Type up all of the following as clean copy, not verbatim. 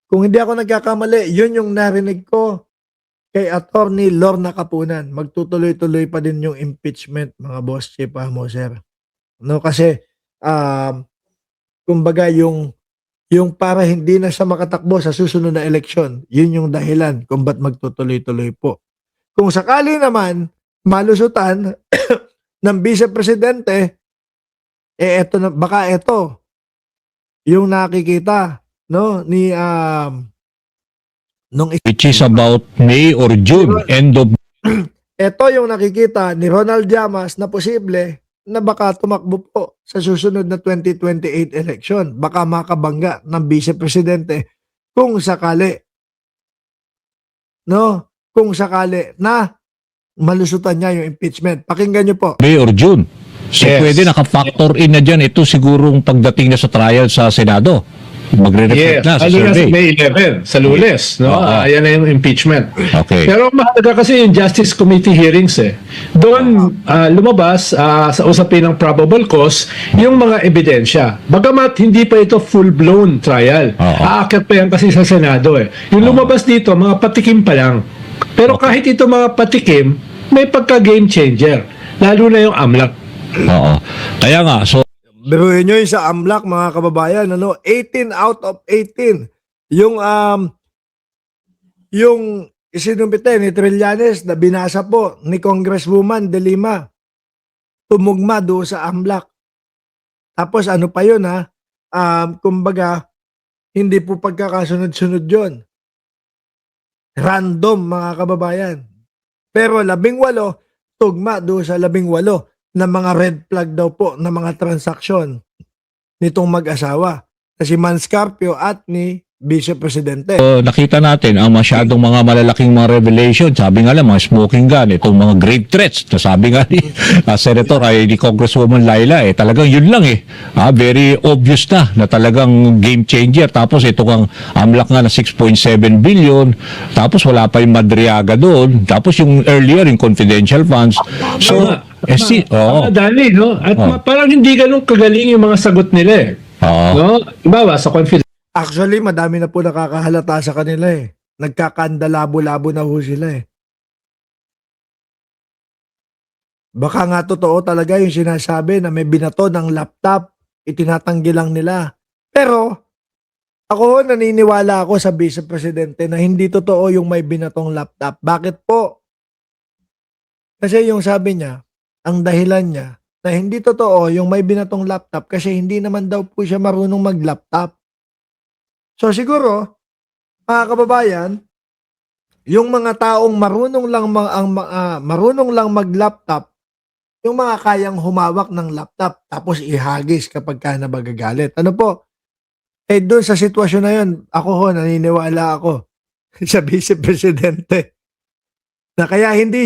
Kung hindi ako nagkakamali, yun yung narinig ko kay Attorney Lorna Capunan. Magtutuloy-tuloy pa din yung impeachment, mga boss, Chief Moser. No, kasi kumbaga yung para hindi na siya makatakbo sa susunod na eleksyon, yun yung dahilan kung ba't magtutuloy-tuloy po. Kung sakali naman malusutan ng Vice Presidente, eto na, baka eto yung nakikita, no, ni nung Which is about May or June, end of ito yung nakikita ni Ronald Llamas na posible na baka tumakbo po sa susunod na 2028 election. Baka makabangga ng Vice Presidente kung sakali. No? Kung sakali na malusutan niya yung impeachment. Pakinggan niyo po. May or June. So Yes. pwede naka-factor in na dyan ito sigurong pagdating na sa trial sa Senado. Magre-reflect Yes, na sa lalo na sa survey. May 11, sa Lunes, no? Oo. Ayan na yung impeachment. Okay. Pero mahalaga kasi yung Justice Committee hearings eh. Doon lumabas sa usapin ng probable cause yung mga ebidensya. Bagamat hindi pa ito full-blown trial. Oo. Aakyat pa yan kasi sa Senado eh. Yung lumabas dito, mga patikim pa lang. Pero kahit ito mga patikim, may pagka-game changer. Lalo na yung AMLAC. Oo. Kaya nga, so Biruin nyo yung sa AMLAC, mga kababayan, ano, 18 out of 18. Yung isinumpite ni Trillanes na binasa po ni Congresswoman De Lima, tumugma doon sa AMLAC. Tapos ano pa yun ha, kumbaga, hindi po pagkakasunod-sunod yun. Random, mga kababayan. Pero 18, tugma doon sa 18 na mga red flag daw po na mga transaksyon nitong mag-asawa na si Man Scarpio at ni Vice Presidente. nakita natin ang masyadong mga malalaking mga revelation. Sabi nga lang, mga smoking gun, itong mga grave threats. Na sabi nga ni Senator ay ni Congresswoman Laila, talagang yun lang very obvious na talagang game changer. Tapos ito kang AMLAC nga na 6.7 billion. Tapos wala pa yung Madriaga doon. Tapos yung earlier, yung confidential funds. So, Dali, no? At parang hindi ganun kagaling yung mga sagot nila eh. No? Ibawa, sa confidential Actually, madami na po nakakahalata sa kanila eh. Nagkakandalabo-labo na ho sila eh. Baka nga totoo talaga yung sinasabi na may binato ng laptop, itinatanggi lang nila. Pero, ako naniniwala ako sa Vice Presidente na hindi totoo yung may binatong laptop. Bakit po? Kasi yung sabi niya, ang dahilan niya, na hindi totoo yung may binatong laptop kasi hindi naman daw po siya marunong mag-laptop. So siguro, mga kababayan, yung mga taong marunong lang mag-laptop, yung mga kayang humawak ng laptop tapos ihagis kapag ka nabagagalit. Ano po? Doon sa sitwasyon na yun, naniniwala ako sa Vice Presidente na kaya hindi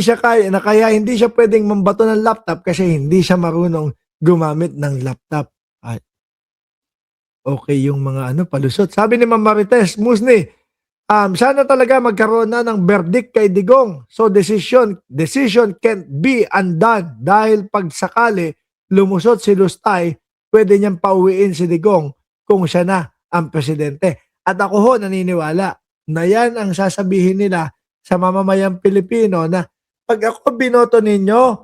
siya pwedeng mambato ng laptop kasi hindi siya marunong gumamit ng laptop. Okay yung mga palusot. Sabi ni Ma'am Marites Musni, sana talaga magkaroon na ng verdict kay Digong. So decision can't be undone dahil pag sakali lumusot si Lustay, pwede niyang pauwiin si Digong kung siya na ang presidente. At ako naniniwala na yan ang sasabihin nila sa mamamayang Pilipino na pag ako binoto ninyo,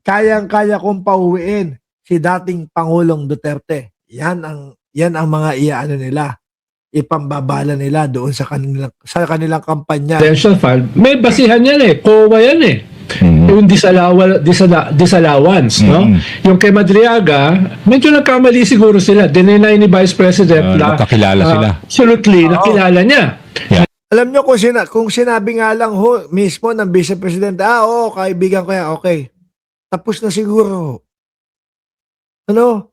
kayang-kaya kong pauwiin si dating Pangulong Duterte. Yan ang mga nila, ipambabala nila doon sa kanilang kampanya. Presidential fund, may basihan yan eh. COA yan eh. Yung disallowance, no? Yung kay Madriaga, medyo nagkamali siguro sila. Dininay ni Vice President na nakakilala sila. Absolutely, nakilala niya. Alam nyo kung sinabi nga lang mismo ng Vice Presidente, oo, kaibigan ko yan, okay. Tapos na siguro. Ano?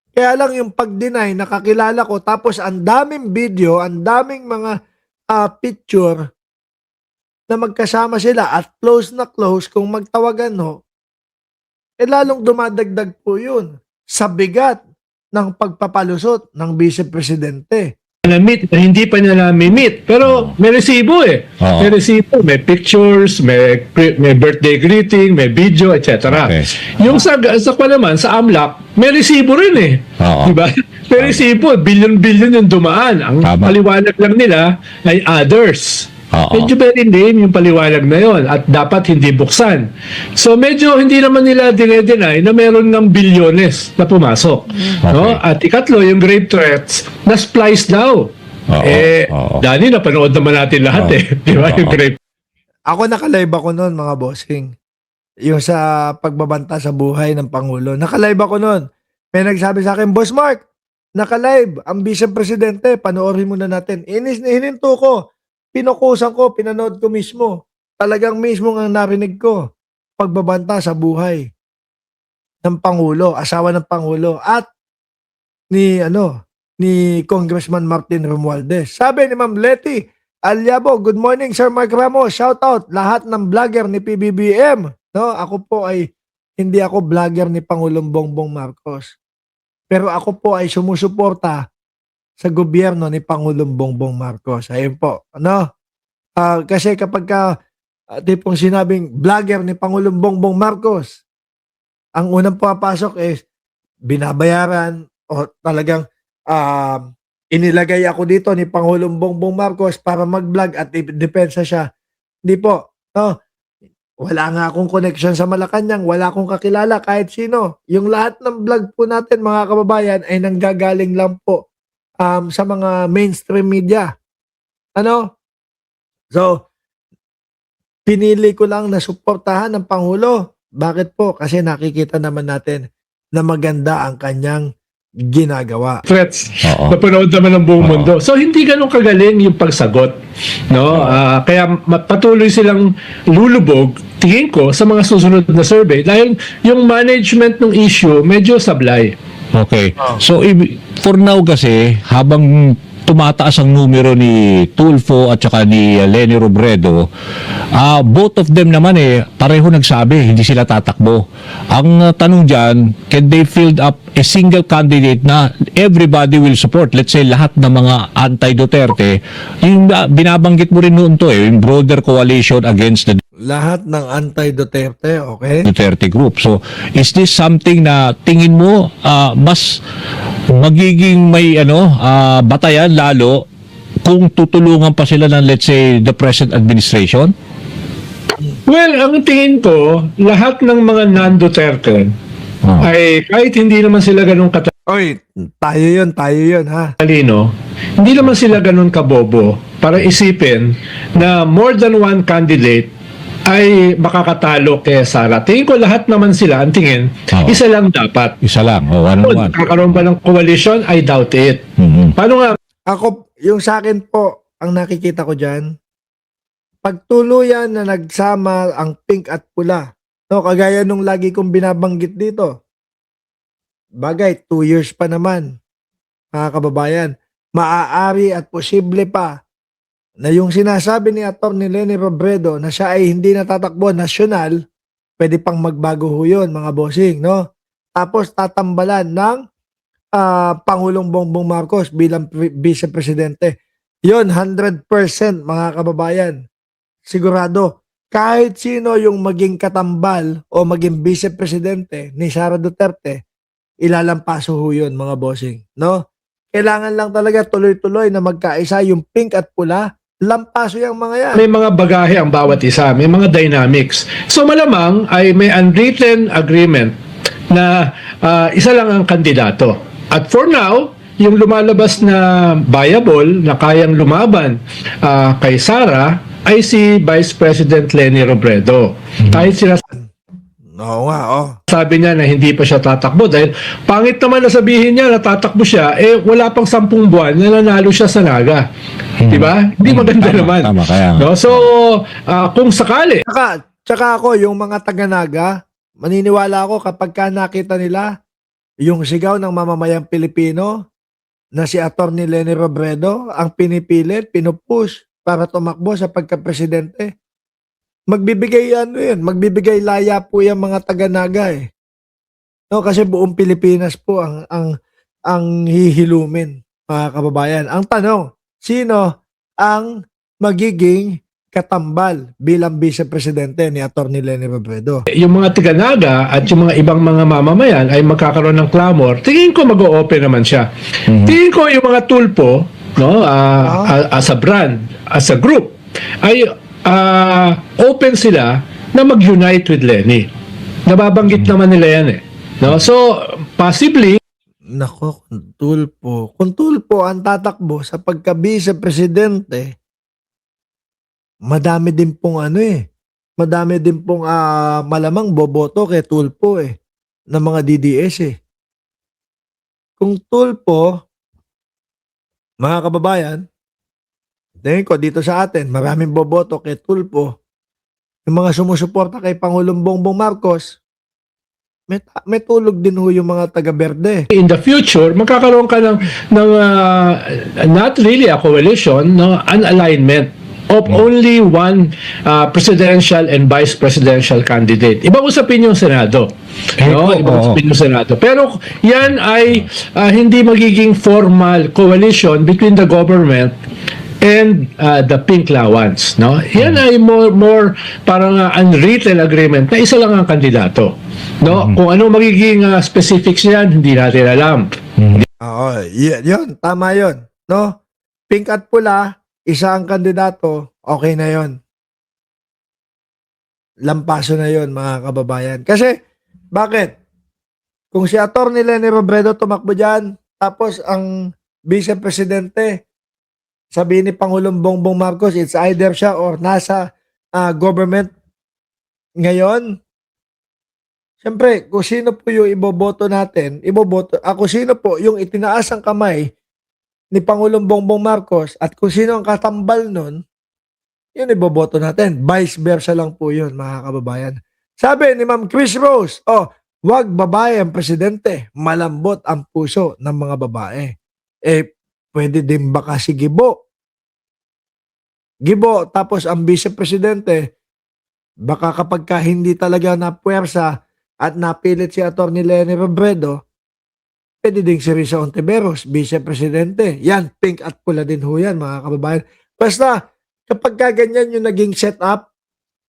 Kaya lang yung pag-deny, nakakilala ko, tapos ang daming video, ang daming mga picture na magkasama sila at close na close, kung magtawagan lalong dumadagdag po yun sa bigat ng pagpapalusot ng Vice Presidente. na-meet, na hindi pa nila meet. Pero may resibo eh. Oo. May resibo, may pictures, may birthday greeting, may video, etc. Okay. Yung sa naman, sa AMLAC, may resibo rin eh. Oo. Diba? May resibo, billion-billion yung dumaan. Ang Tama. paliwanag lang nila ay others. Oo. Medyo very lame yung paliwanag na yon at dapat hindi buksan. So medyo hindi naman nila dinedeny na meron ng bilyones na pumasok. No? At ikatlo, yung grave threats na splice daw. Oo. Dani, napanood naman natin lahat Oo. eh. Di ba? Yung Oo. grave Ako nakalive ako noon, mga bossing. Yung sa pagbabanta sa buhay ng Pangulo. Nakalive ako noon. May nagsabi sa akin, Boss Mark, nakalive ang Vice Presidente, panoorin muna natin. Hininto ko. Pinukusan ko, pinanood ko mismo. Talagang mismo ang narinig ko. Pagbabanta sa buhay ng Pangulo, asawa ng Pangulo, at ni Congressman Martin Romualdez. Sabi ni Ma'am Letty Alyabo, good morning Sir Mark Ramos, shout out lahat ng vlogger ni PBBM. No, ako po ay hindi ako vlogger ni Pangulong Bongbong Marcos. Pero ako po ay sumusuporta sa gobyerno ni Pangulong Bongbong Marcos. Ayun po, ano? Kasi kapag tipong sinabing vlogger ni Pangulong Bongbong Marcos, ang unang pumapasok is binabayaran o talagang inilagay ako dito ni Pangulong Bongbong Marcos para mag-vlog at depensa siya. Hindi po. No? Wala nga akong connection sa Malacanang, wala akong kakilala kahit sino. Yung lahat ng vlog po natin, mga kababayan, ay nanggagaling lang po sa mga mainstream media. Ano? So, pinili ko lang na suportahan ng Pangulo. Bakit po? Kasi nakikita naman natin na maganda ang kanyang ginagawa. threats. Oo. Napanood naman ng buong Oo. mundo. So hindi ganun kagaling yung pagsagot, no? Kaya patuloy silang lulubog, tingin ko, sa mga susunod na survey dahil yung management ng issue medyo sablay. Okay. So, for now kasi, habang tumataas ang numero ni Tulfo at saka ni Leni Robredo, both of them naman pareho nagsabi, hindi sila tatakbo. Ang tanong dyan, can they field up a single candidate na everybody will support? Let's say lahat ng mga anti-Duterte, yung binabanggit mo rin noon to yung broader coalition against the Lahat ng anti-Duterte, okay? Duterte group. So, is this something na tingin mo mas magiging may batayan lalo kung tutulungan pa sila ng, let's say, the present administration? Well, ang tingin ko, lahat ng mga non-Duterte ay kahit hindi naman sila ganun Oy, tayo yun, ha? katalino, hindi naman sila ganun kabobo para isipin na more than one candidate ay makakatalo kay Sara. Tingin ko lahat naman sila, ang tingin, Oo. isa lang dapat. Isa lang. One on Kung one. kakaroon ba ng coalition, I doubt it. Mhm. Paano nga Ako, yung sa akin po, ang nakikita ko dyan, pagtuluyan na nagsama ang pink at pula, no, kagaya nung lagi kong binabanggit dito, bagay, 2 years pa naman, mga kababayan, maaari at posible pa na yung sinasabi ni Atty. Leni Robredo na siya ay hindi natatakbo nasyonal, pwede pang magbago ho yun, mga bossing, no? Tapos tatambalan ng Pangulong Bongbong Marcos bilang Vice Presidente. Yun, 100% mga kababayan. Sigurado, kahit sino yung maging katambal o maging Vice Presidente ni Sara Duterte, ilalampaso ho yun, mga bossing, no? Kailangan lang talaga tuloy-tuloy na magkaisa yung pink at pula, lampaso yung mga yan. may mga bagahe ang bawat isa, may mga dynamics. So malamang ay may unwritten agreement na isa lang ang kandidato. At for now, yung lumalabas na viable, na kayang lumaban kay Sara, ay si Vice President Leni Robredo. Kahit Oo nga, oh. sabi niya na hindi pa siya tatakbo dahil pangit naman na sabihin niya na tatakbo siya, wala pang 10 buwan na nanalo siya sa Naga. Di ba? Hindi maganda Tama, naman. tama, kaya nga. No? So, kung sakali, Tsaka ako, yung mga taga-Naga, maniniwala ako kapag nakita nila yung sigaw ng mamamayang Pilipino na si Atty. Leni Robredo ang pinipilit, pinupush para tumakbo sa pagka-presidente. Magbibigay laya po yung mga taga-Naga No, kasi buong Pilipinas po ang hihilumin mga kababayan. Ang tanong, sino ang magiging katambal bilang vice-presidente ni Atty. Leni Robredo? Yung mga Tiganaga at yung mga ibang mga mamamayan ay magkakaroon ng clamor, tingin ko mag-o-open naman siya. Tingin ko yung mga tulpo, no, as a brand, as a group, ay open sila na mag-unite with Leni. Nababanggit naman nila yan eh. No? So, possibly, Nako, kung tulpo ang tatakbo sa pagka-vice-presidente, madami din pong madami din pong malamang boboto kay tulpo ng mga DDS Kung tulpo, mga kababayan, tingin ko dito sa atin, maraming boboto kay tulpo. Yung mga sumusuporta kay Pangulong Bongbong Marcos, may tulog din ho yung mga taga-Berde. in the future, magkakaroon ka ng not really a coalition, no, an alignment of only one presidential and vice presidential candidate. Ibang usapin yung Senado. No? Ibang usapin yung Senado. Pero yan ay hindi magiging formal coalition between the government and the Pink Lawans. No? Yan ay more parang unwritten agreement na isa lang ang kandidato. No? Kung ano magiging specifics yan, hindi natin alam. Oo, yun, tama yun. No? Pink at pula, isa ang kandidato, okay na yun. Lampaso na yun, mga kababayan. Kasi, bakit? Kung si Atty. Leni Robredo tumakbo dyan, tapos ang vice-presidente, sabi ni Pangulong Bongbong Marcos, it's either siya or nasa government ngayon. Siyempre, kung sino po yung iboboto natin, kung sino po yung itinaas ang kamay ni Pangulong Bongbong Marcos at kung sino ang katambal nun, yun iboboto natin. Vice versa lang po yun, mga kababayan. Sabi ni Ma'am Chris Rose, wag babae ang presidente, malambot ang puso ng mga babae. Pwede din ba kasi Gibo, tapos ang vice-presidente, baka kapag hindi talaga na puwersa at napilit si Atty. Leni Robredo, pwede din si Risa Ontiveros, vice-presidente. Yan, pink at pula din ho yan, mga kababayan. Basta, kapag ganyan yung naging setup,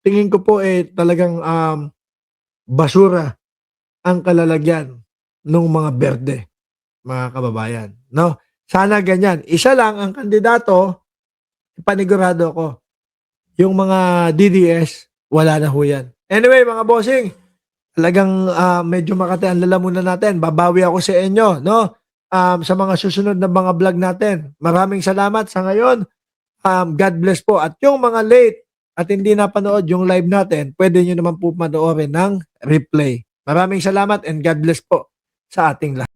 tingin ko po talagang basura ang kalalagyan ng mga berde, mga kababayan. No? Sana ganyan. Isa lang ang kandidato, panigurado ko. Yung mga DDS, wala na ho yan. Anyway, mga bossing, talagang medyo Makati ang lalamunan natin. Babawi ako sa inyo, no? Sa mga susunod na mga vlog natin. Maraming salamat sa ngayon. God bless po. At yung mga late at hindi napanood yung live natin, pwede nyo naman po panoorin ng replay. Maraming salamat and God bless po sa ating lahat.